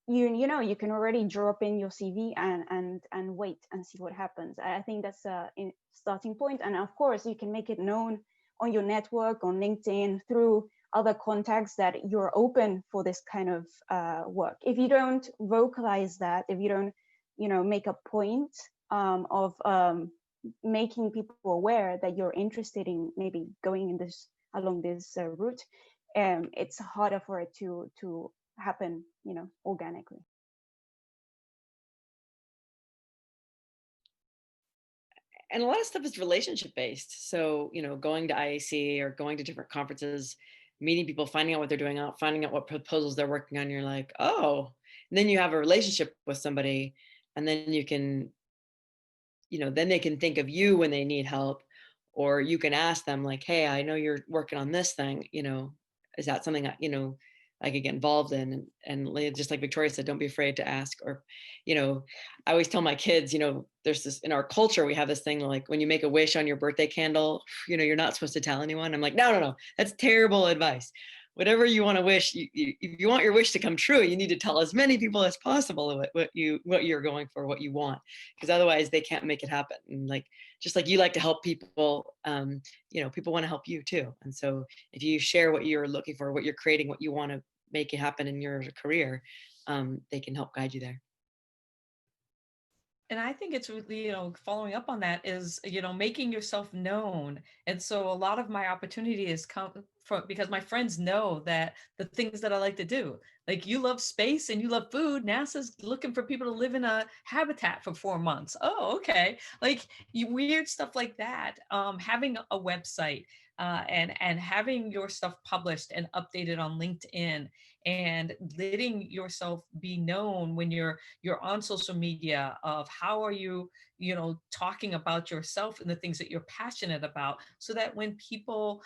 you know, you can already drop in your CV and wait and see what happens. I think that's a starting point. And of course, you can make it known on your network, on LinkedIn, through other contacts that you're open for this kind of work. If you don't vocalize that, if you don't, you know, make a point of making people aware that you're interested in maybe going in this along this route, it's harder for it to happen, you know, organically. And a lot of stuff is relationship based. So, you know, going to IAC or going to different conferences, meeting people, finding out what they're doing out, finding out what proposals they're working on. You're like, oh, and then you have a relationship with somebody, and then you can, you know, then they can think of you when they need help, or you can ask them like, hey, I know you're working on this thing, you know, is that something that, you know, I could get involved in? And just like Victoria said, don't be afraid to ask. Or, you know, I always tell my kids, you know, there's this in our culture, we have this thing like when you make a wish on your birthday candle, you know, you're not supposed to tell anyone. I'm like, no, that's terrible advice. Whatever you want to wish, if you want your wish to come true, you need to tell as many people as possible what you're going for, what you want, because otherwise they can't make it happen. And like, just like you like to help people, you know, people want to help you too. And so if you share what you're looking for, what you're creating, what you want to make it happen in your career, they can help guide you there. And I think it's really, you know, following up on that is, you know, making yourself known. And so a lot of my opportunities come from because my friends know that the things that I like to do, like you love space and you love food, NASA's looking for people to live in a habitat for 4 months. Oh, okay. Like weird stuff like that. Having a website and having your stuff published and updated on LinkedIn and letting yourself be known when you're on social media of how are you, you know, talking about yourself and the things that you're passionate about, so that when people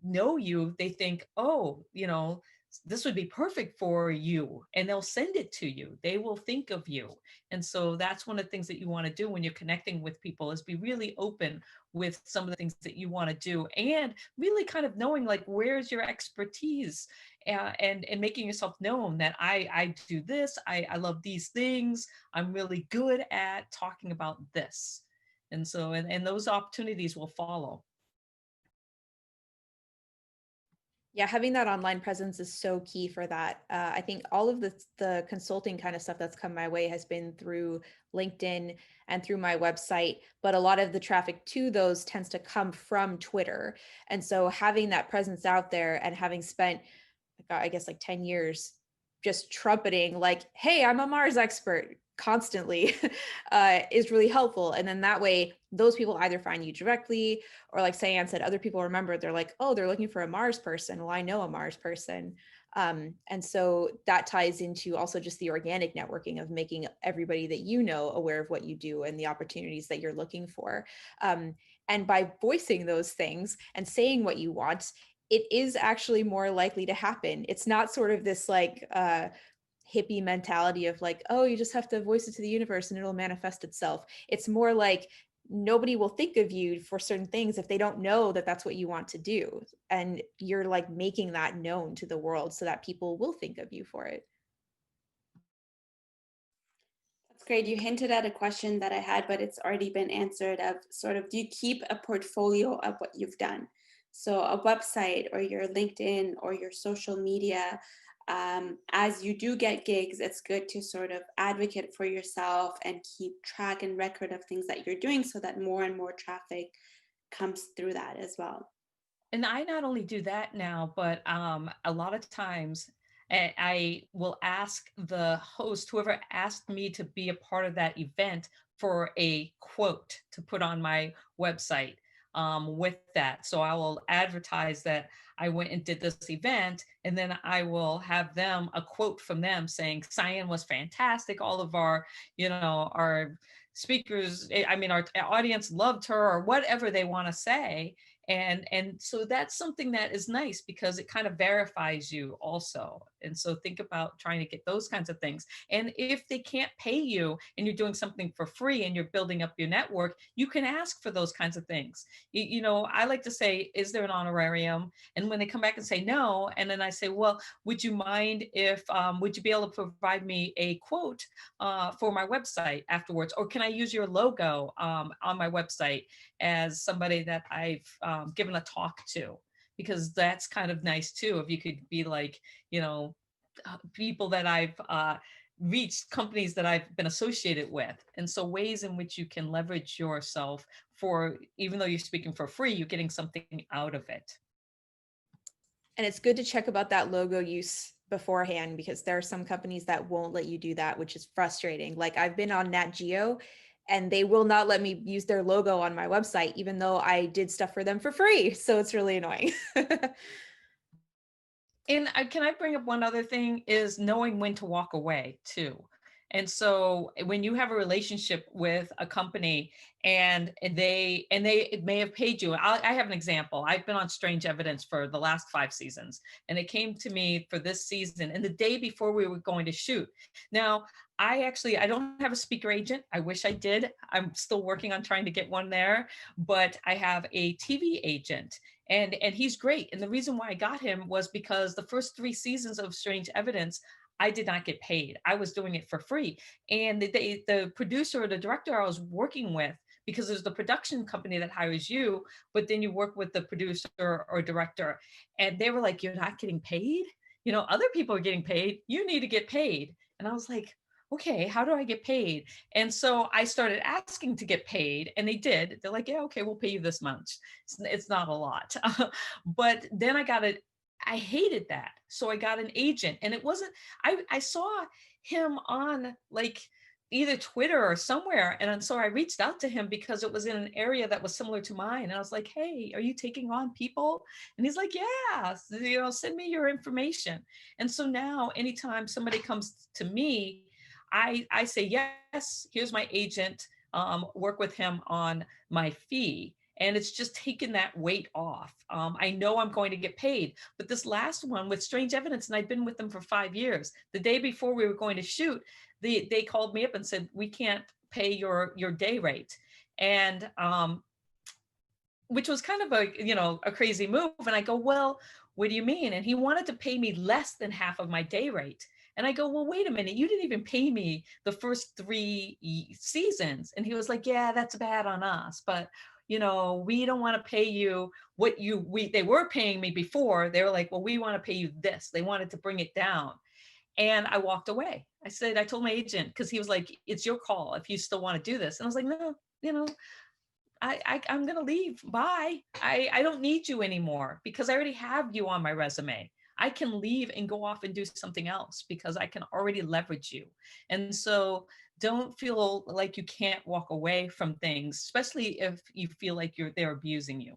know you, they think, oh, you know, this would be perfect for you, and they'll send it to you. They will think of you. And so that's one of the things that you want to do when you're connecting with people, is be really open with some of the things that you want to do, and really kind of knowing like where's your expertise, and making yourself known that I do this, I love these things, I'm really good at talking about this. And so and those opportunities will follow. Yeah, having that online presence is so key for that. I think all of the consulting kind of stuff that's come my way has been through LinkedIn and through my website, but a lot of the traffic to those tends to come from Twitter. And so having that presence out there and having spent, I guess, like 10 years just trumpeting like, hey, I'm a Mars expert constantly is really helpful. And then that way, those people either find you directly, or like Cyan said, other people remember, they're like, oh, they're looking for a Mars person. Well, I know a Mars person. And so that ties into also just the organic networking of making everybody that you know aware of what you do and the opportunities that you're looking for. And by voicing those things and saying what you want, it is actually more likely to happen. It's not sort of this like hippie mentality of like, oh, you just have to voice it to the universe and it'll manifest itself. It's more like nobody will think of you for certain things if they don't know that that's what you want to do. And you're like making that known to the world so that people will think of you for it. That's great. You hinted at a question that I had, but it's already been answered, of sort of, do you keep a portfolio of what you've done? So a website or your LinkedIn or your social media, as you do get gigs, it's good to sort of advocate for yourself and keep track and record of things that you're doing, so that more and more traffic comes through that as well. And I not only do that now, but a lot of times I will ask the host, whoever asked me to be a part of that event, for a quote to put on my website with that. So I will advertise that I went and did this event, and then I will have them a quote from them saying, Cyan was fantastic. All of our, you know, our speakers, I mean, our audience loved her, or whatever they want to say. And so that's something that is nice because it kind of verifies you also. And so think about trying to get those kinds of things. And if they can't pay you and you're doing something for free and you're building up your network, you can ask for those kinds of things. You know, I like to say, is there an honorarium? And when they come back and say no, and then I say, well, would you mind if, would you be able to provide me a quote for my website afterwards? Or can I use your logo on my website as somebody that I've given a talk to? Because that's kind of nice too, if you could be like, you know, people that I've reached, companies that I've been associated with. And so ways in which you can leverage yourself for, even though you're speaking for free, you're getting something out of it. And it's good to check about that logo use beforehand, because there are some companies that won't let you do that, which is frustrating. Like I've been on Nat Geo and they will not let me use their logo on my website, even though I did stuff for them for free. So it's really annoying. And can I bring up one other thing, is knowing when to walk away too. And so when you have a relationship with a company and they may have paid you, I have an example. I've been on Strange Evidence for the last 5 seasons, and it came to me for this season and the day before we were going to shoot. Now, I don't have a speaker agent. I wish I did. I'm still working on trying to get one there, but I have a TV agent. And he's great. And the reason why I got him was because the first 3 seasons of Strange Evidence, I did not get paid. I was doing it for free. And the producer or the director I was working with, because there's the production company that hires you, but then you work with the producer or director, and they were like, you're not getting paid? You know, other people are getting paid. You need to get paid. And I was like, okay, how do I get paid? And so I started asking to get paid, and they did. They're like, yeah, okay, we'll pay you this much. It's not a lot. But then I hated that. So I got an agent, and it wasn't, I saw him on like either Twitter or somewhere. And so I reached out to him because it was in an area that was similar to mine. And I was like, hey, are you taking on people? And he's like, yeah, you know, send me your information. And so now anytime somebody comes to me, I say, yes, here's my agent, work with him on my fee. And it's just taken that weight off. I know I'm going to get paid. But this last one with Strange Evidence, and I'd been with them for 5 years, the day before we were going to shoot, they called me up and said, we can't pay your day rate. And which was kind of a crazy move. And I go, well, what do you mean? And he wanted to pay me less than half of my day rate. And I go, well, wait a minute, you didn't even pay me the first 3 seasons. And he was like, yeah, that's bad on us. But, you know, we don't want to pay you what they were paying me before. They were like, well, we want to pay you this. They wanted to bring it down. And I walked away. I told my agent, because he was like, it's your call if you still want to do this. And I was like, no, you know, I'm going to leave. Bye. I don't need you anymore because I already have you on my resume. I can leave and go off and do something else because I can already leverage you. And so don't feel like you can't walk away from things, especially if you feel like they're abusing you.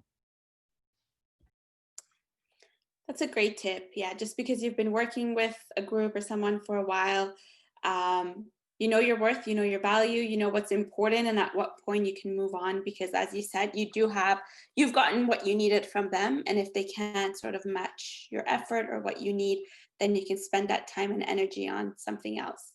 That's a great tip. Yeah, just because you've been working with a group or someone for a while, you know your worth, you know your value, you know what's important, and at what point you can move on. Because as you said, you've gotten what you needed from them, and if they can't sort of match your effort or what you need, then you can spend that time and energy on something else.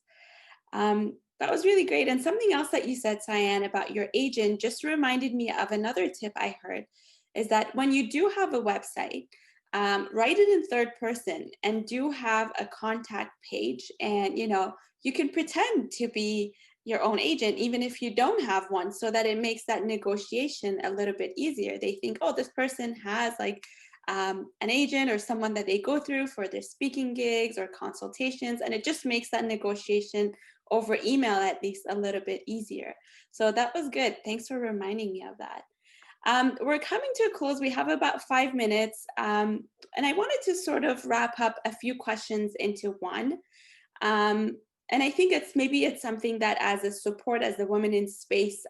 That was really great. And something else that you said, Cyan, about your agent just reminded me of another tip I heard, is that when you do have a website, write it in third person and do have a contact page. And, you know, you can pretend to be your own agent, even if you don't have one, so that it makes that negotiation a little bit easier. They think, oh, this person has like an agent or someone that they go through for their speaking gigs or consultations. And it just makes that negotiation over email at least a little bit easier. So that was good. Thanks for reminding me of that. We're coming to a close. We have about 5 minutes. And I wanted to sort of wrap up a few questions into one. And I think it's something that as a support, as the Women in Space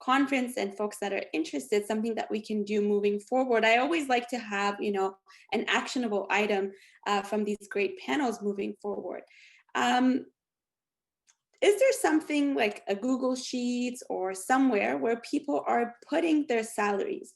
conference and folks that are interested, something that we can do moving forward. I always like to have, you know, an actionable item from these great panels moving forward. Is there something like a Google Sheets or somewhere where people are putting their salaries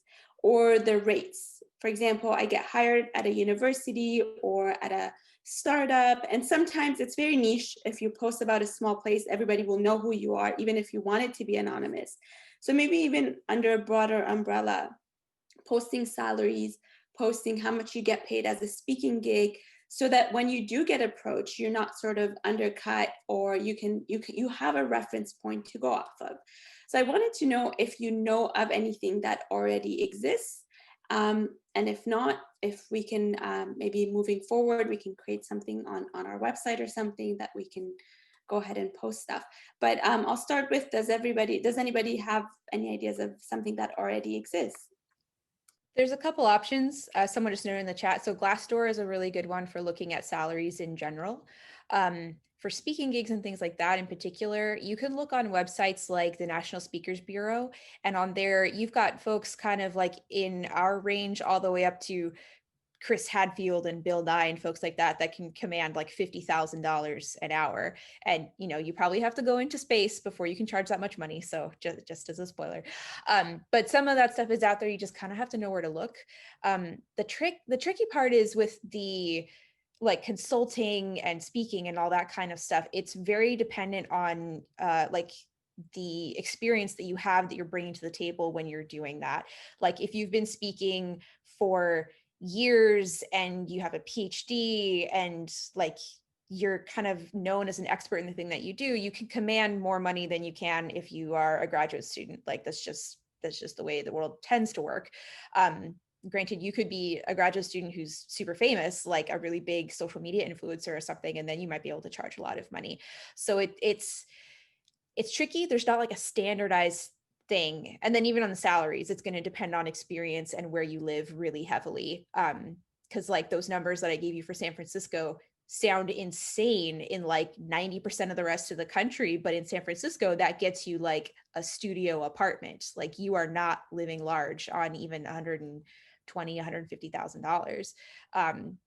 or the rates. For example, I get hired at a university or at a startup, and sometimes it's very niche. If you post about a small place, everybody will know who you are, even if you want it to be anonymous. So maybe even under a broader umbrella, posting salaries, posting how much you get paid as a speaking gig, so that when you do get approached, you're not sort of undercut, or you have a reference point to go off of. So I wanted to know if you know of anything that already exists, and if not, if we can maybe moving forward, we can create something on our website or something that we can go ahead and post stuff. But I'll start with, does anybody have any ideas of something that already exists? There's a couple options. Someone just noted in the chat. So Glassdoor is a really good one for looking at salaries in general. For speaking gigs and things like that in particular, you can look on websites like the National Speakers Bureau, and on there you've got folks kind of like in our range all the way up to Chris Hadfield and Bill Nye and folks like that can command like $50,000 an hour. And, you know, you probably have to go into space before you can charge that much money. So just as a spoiler. But some of that stuff is out there. You just kind of have to know where to look. The tricky part is with the like consulting and speaking and all that kind of stuff. It's very dependent on like the experience that you have that you're bringing to the table when you're doing that. Like if you've been speaking for years and you have a PhD and like you're kind of known as an expert in the thing that you do, you can command more money than you can if you are a graduate student. Like that's just the way the world tends to work. Granted, you could be a graduate student who's super famous, like a really big social media influencer or something, and then you might be able to charge a lot of money. So it's tricky. There's not like a standardized thing. And then even on the salaries, it's going to depend on experience and where you live really heavily. Because like those numbers that I gave you for San Francisco sound insane in like 90% of the rest of the country. But in San Francisco, that gets you like a studio apartment. Like you are not living large on even $150,000.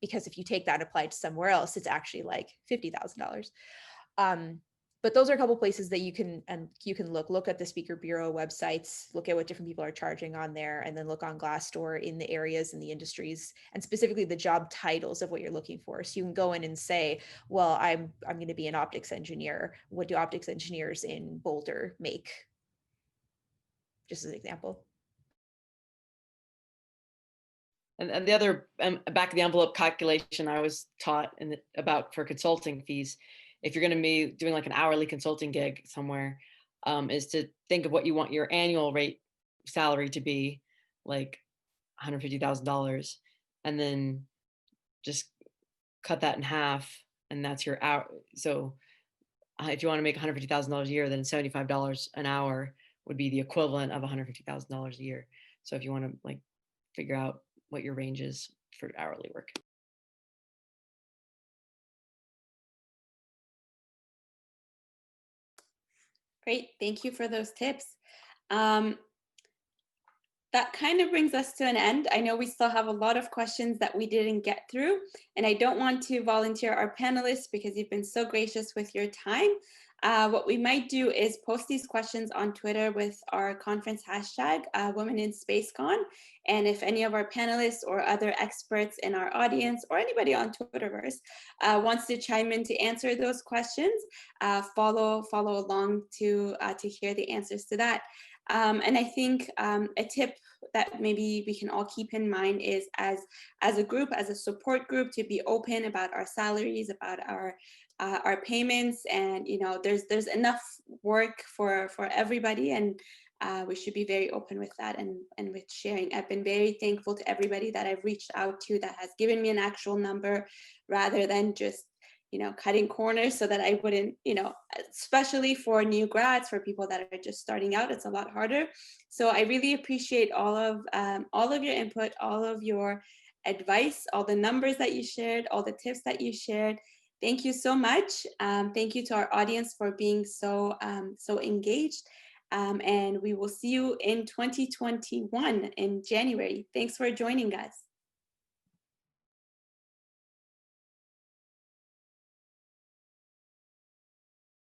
Because if you take that applied to somewhere else, it's actually like $50,000. But those are a couple places that you can look at the Speaker Bureau websites, look at what different people are charging on there, and then look on Glassdoor in the areas and the industries and specifically the job titles of what you're looking for. So you can go in and say, well, I'm going to be an optics engineer. What do optics engineers in Boulder make? Just as an example. And the other back of the envelope calculation I was taught about for consulting fees, if you're going to be doing like an hourly consulting gig somewhere, is to think of what you want your annual rate salary to be, like $150,000, and then just cut that in half, and that's your hour. So if you want to make $150,000 a year, then $75 an hour would be the equivalent of $150,000 a year. So if you want to like figure out what your range is for hourly work. Great, thank you for those tips. That kind of brings us to an end. I know we still have a lot of questions that we didn't get through, and I don't want to volunteer our panelists because you've been so gracious with your time. What we might do is post these questions on Twitter with our conference hashtag, Women in SpaceCon. And if any of our panelists or other experts in our audience or anybody on Twitterverse wants to chime in to answer those questions, follow along to hear the answers to that. And I think a tip that maybe we can all keep in mind is as a group, as a support group, to be open about our salaries, about our payments, and you know, there's enough work for everybody, and we should be very open with that and with sharing. I've been very thankful to everybody that I've reached out to that has given me an actual number rather than just, you know, cutting corners, so that I wouldn't, you know, especially for new grads, for people that are just starting out, it's a lot harder. So I really appreciate all of your input, all of your advice, all the numbers that you shared, all the tips that you shared. Thank you so much. Thank you to our audience for being so engaged. And we will see you in 2021 in January. Thanks for joining us.